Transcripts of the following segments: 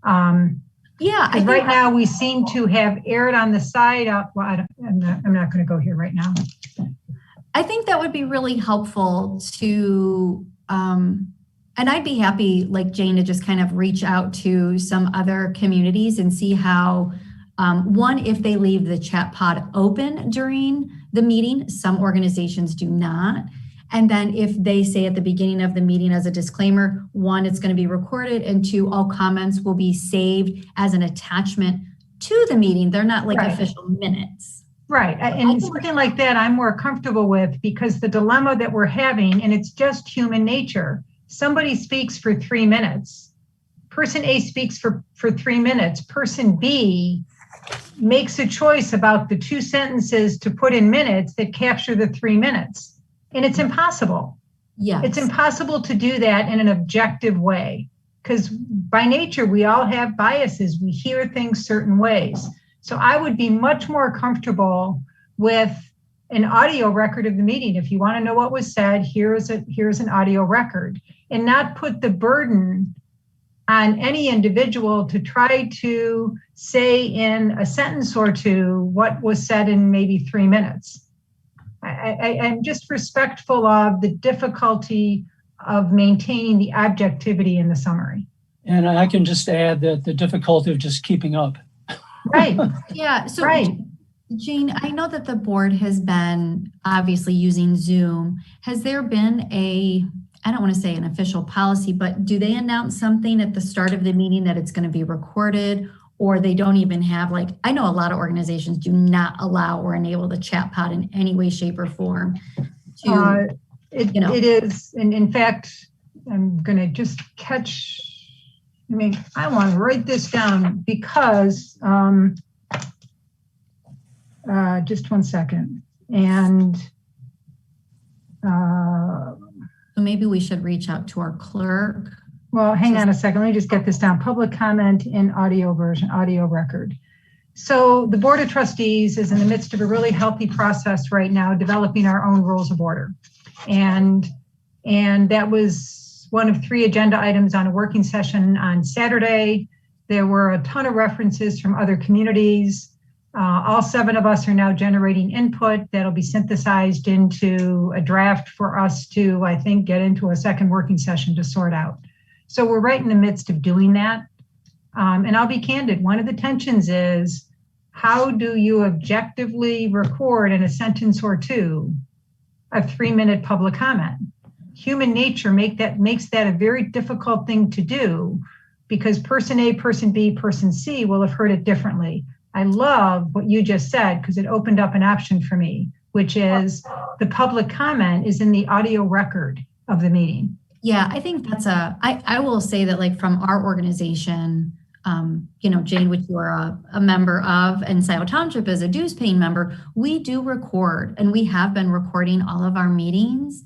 Yeah, because right now we seem to have erred on the side of, well, I'm not going to go here right now. I think that would be really helpful to, and I'd be happy, like Jane, to just kind of reach out to some other communities and see how, one, if they leave the chat pod open during the meeting, some organizations do not. And then if they say at the beginning of the meeting as a disclaimer, one, it's going to be recorded, and two, all comments will be saved as an attachment to the meeting. They're not like official minutes. Right. And something like that I'm more comfortable with, because the dilemma that we're having, and it's just human nature, somebody speaks for 3 minutes. Person A speaks for 3 minutes. Person B makes a choice about the 2 sentences to put in minutes that capture the 3 minutes. And it's impossible. Yes. It's impossible to do that in an objective way, because by nature, we all have biases. We hear things certain ways. So I would be much more comfortable with an audio record of the meeting. If you want to know what was said, here's an audio record, and not put the burden on any individual to try to say in a sentence or two what was said in maybe 3 minutes. I'm just respectful of the difficulty of maintaining the objectivity in the summary. And I can just add that the difficulty of just keeping up. Right. Yeah. So, right. Jane, I know that the board has been obviously using Zoom. Has there been I don't want to say an official policy, but do they announce something at the start of the meeting that it's going to be recorded, or they don't even have, like, I know a lot of organizations do not allow or enable the chat pod in any way, shape, or form. It is, and in fact, I'm going to just I want to write this down because, just 1 second. And so maybe we should reach out to our clerk. Well, hang on a second. Let me just get this down. Public comment in audio version, audio record. So the Board of Trustees is in the midst of a really healthy process right now, developing our own rules of order. And that was one of 3 agenda items on a working session on Saturday. There were a ton of references from other communities. All 7 of us are now generating input that'll be synthesized into a draft for us to, I think, get into a second working session to sort out. So we're right in the midst of doing that. And I'll be candid, one of the tensions is, how do you objectively record in a sentence or two a 3-minute public comment? Human nature makes that a very difficult thing to do, because person A, person B, person C will have heard it differently. I love what you just said, because it opened up an option for me, which is the public comment is in the audio record of the meeting. Yeah, I think that's I will say that, like, from our organization, Jane, which you are a member of, and Scio Township is a dues paying member, we do record, and we have been recording all of our meetings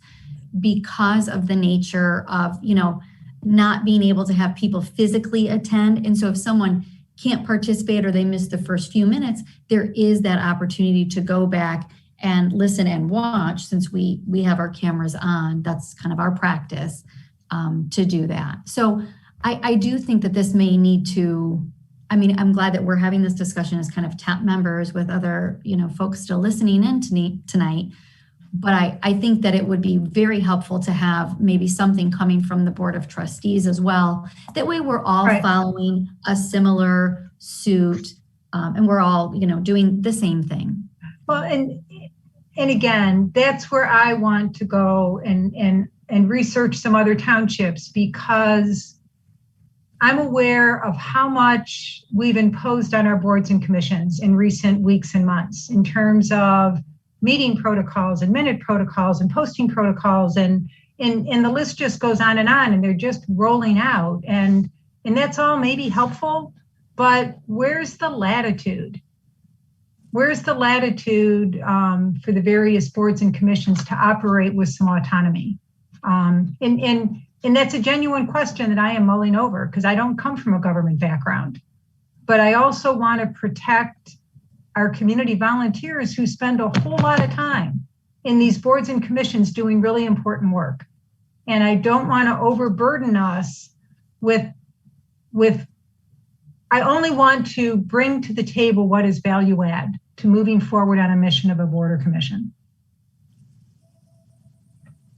because of the nature of, not being able to have people physically attend. And so if someone can't participate or they miss the first few minutes, there is that opportunity to go back and listen and watch. Since we have our cameras on, that's kind of our practice to do that. So I do think that this may need to, I'm glad that we're having this discussion as kind of TAP members with other, folks still listening in tonight. But I think that it would be very helpful to have maybe something coming from the Board of Trustees as well. That way we're all following a similar suit, and we're all, doing the same thing. Well, and again, that's where I want to go and research some other townships, because I'm aware of how much we've imposed on our boards and commissions in recent weeks and months in terms of meeting protocols and minute protocols and posting protocols, and the list just goes on, and they're just rolling out, and that's all maybe helpful, but where's the latitude? Where's the latitude for the various boards and commissions to operate with some autonomy? And that's a genuine question that I am mulling over, because I don't come from a government background, but I also want to protect our community volunteers who spend a whole lot of time in these boards and commissions doing really important work. And I don't want to overburden us with I only want to bring to the table what is value add to moving forward on a mission of a board or commission.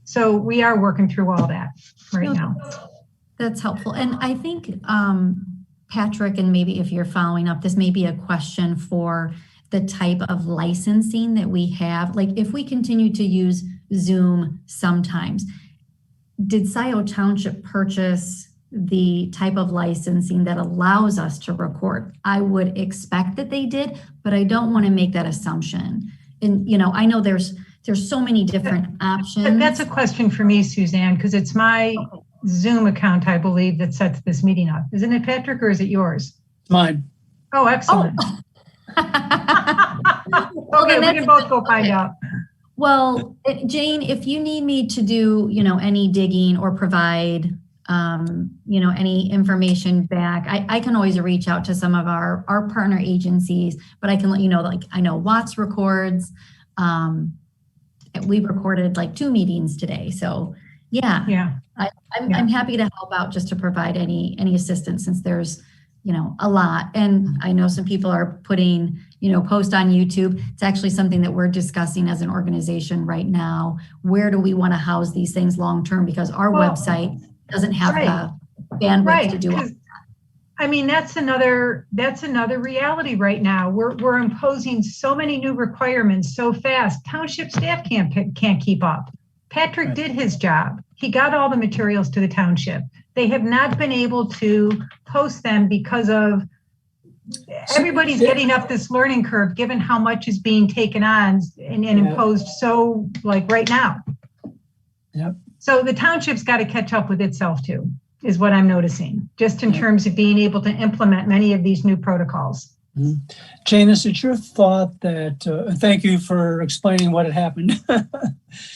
So we are working through all that right now. That's helpful. And I think, Patrick, and maybe if you're following up, this may be a question for the type of licensing that we have. Like if we continue to use Zoom sometimes, did Scio Township purchase the type of licensing that allows us to record? I would expect that they did, but I don't want to make that assumption. And, I know there's so many different options. But that's a question for me, Suzanne, because it's my Zoom account, I believe, that sets this meeting up. Isn't it, Patrick, or is it yours? Mine. Oh, excellent. Okay, we can both go find out. Well, Jane, if you need me to do, any digging or provide, any information back, I can always reach out to some of our partner agencies, but I can let you know, like I know Watts records. We recorded like 2 meetings today. So yeah. I'm happy to help out just to provide any assistance since there's, a lot. And I know some people are putting, post on YouTube. It's actually something that we're discussing as an organization right now. Where do we want to house these things long term? Because our website doesn't have the bandwidth to do it. I mean, that's another reality right now. We're imposing so many new requirements so fast. Township staff can't keep up. Patrick did his job. He got all the materials to the township. They have not been able to post them because of everybody's getting up this learning curve, given how much is being taken on and imposed so like right now. Yep. So the township's got to catch up with itself too, is what I'm noticing, just in terms of being able to implement many of these new protocols. Mm-hmm. Jane, is it your thought that, thank you for explaining what had happened.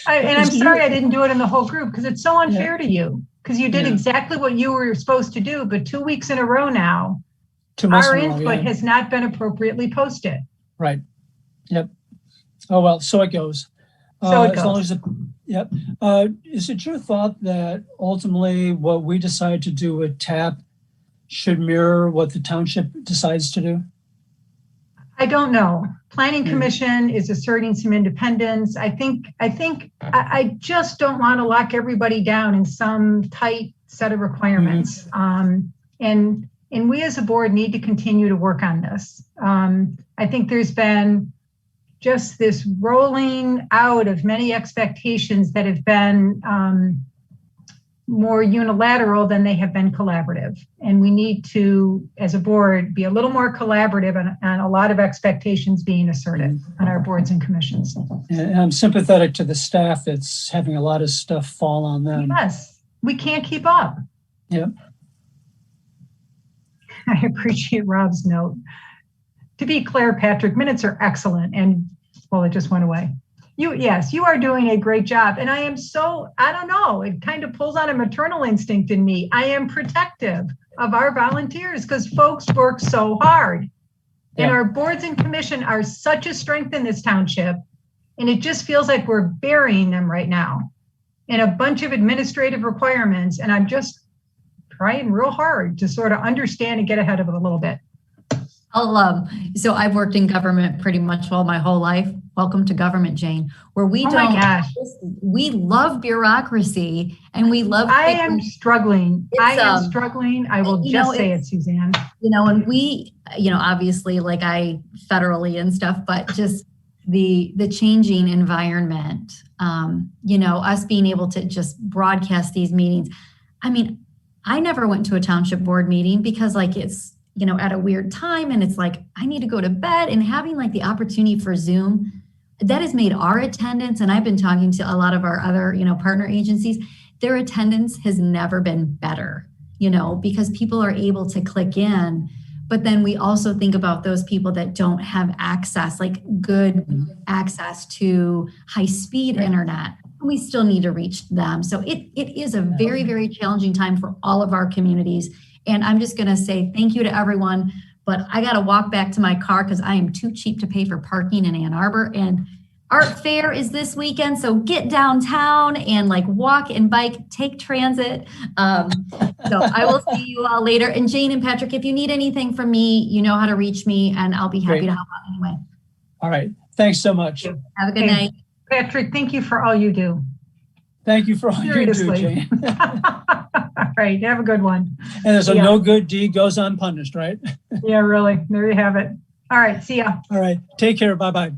I'm sorry I didn't do it in the whole group because it's so unfair to you, because you did exactly what you were supposed to do, but 2 weeks in a row now, our input has not been appropriately posted. Right. Yep. Oh, well, so it goes. So it goes. As long as yep. Is it your thought that ultimately what we decide to do with TAP should mirror what the township decides to do? I don't know. Planning Commission is asserting some independence. I just don't want to lock everybody down in some tight set of requirements. And we as a board need to continue to work on this. I think there's been just this rolling out of many expectations that have been more unilateral than they have been collaborative. And we need to, as a board, be a little more collaborative on a lot of expectations being asserted on our boards and commissions. And I'm sympathetic to the staff that's having a lot of stuff fall on them. Yes, we can't keep up. Yep. I appreciate Rob's note. To be clear, Patrick, minutes are excellent. And well, it just went away. You are doing a great job. And I am I don't know, it kind of pulls on a maternal instinct in me. I am protective of our volunteers because folks work so hard. And our boards and commission are such a strength in this township. And it just feels like we're burying them right now in a bunch of administrative requirements. And I'm just trying real hard to sort of understand and get ahead of it a little bit. So I've worked in government pretty much all my whole life. Welcome to government, Jane, where we we love bureaucracy and we love. I am struggling. I will just say it, Suzanne. And we, obviously like I federally and stuff, but just the changing environment, us being able to just broadcast these meetings. I mean, I never went to a township board meeting because like it's, at a weird time and it's like, I need to go to bed, and having like the opportunity for Zoom, that has made our attendance, and I've been talking to a lot of our other, partner agencies, their attendance has never been better, because people are able to click in. But then we also think about those people that don't have access, like good access to high-speed internet. We still need to reach them. So it is a very, very challenging time for all of our communities. And I'm just going to say thank you to everyone, but I got to walk back to my car because I am too cheap to pay for parking in Ann Arbor. And art fair is this weekend, so get downtown and like walk and bike, take transit. So I will see you all later. And Jane and Patrick, if you need anything from me, you know how to reach me, and I'll be happy Great. to help out anyway. All right. Thanks so much. Thank Have a good Hey. night. Patrick, thank you for all you do. Thank you for all you do, Seriously. Jane. All right, have a good one. And there's a Yeah. no good deed goes unpunished, right? Yeah, really. There you have it. All right, see ya. All right. Take care. Bye-bye.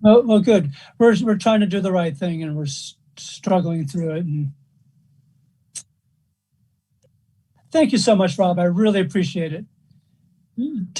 Well, good. We're trying to do the right thing, and we're struggling through it. And thank you so much, Rob. I really appreciate it. Take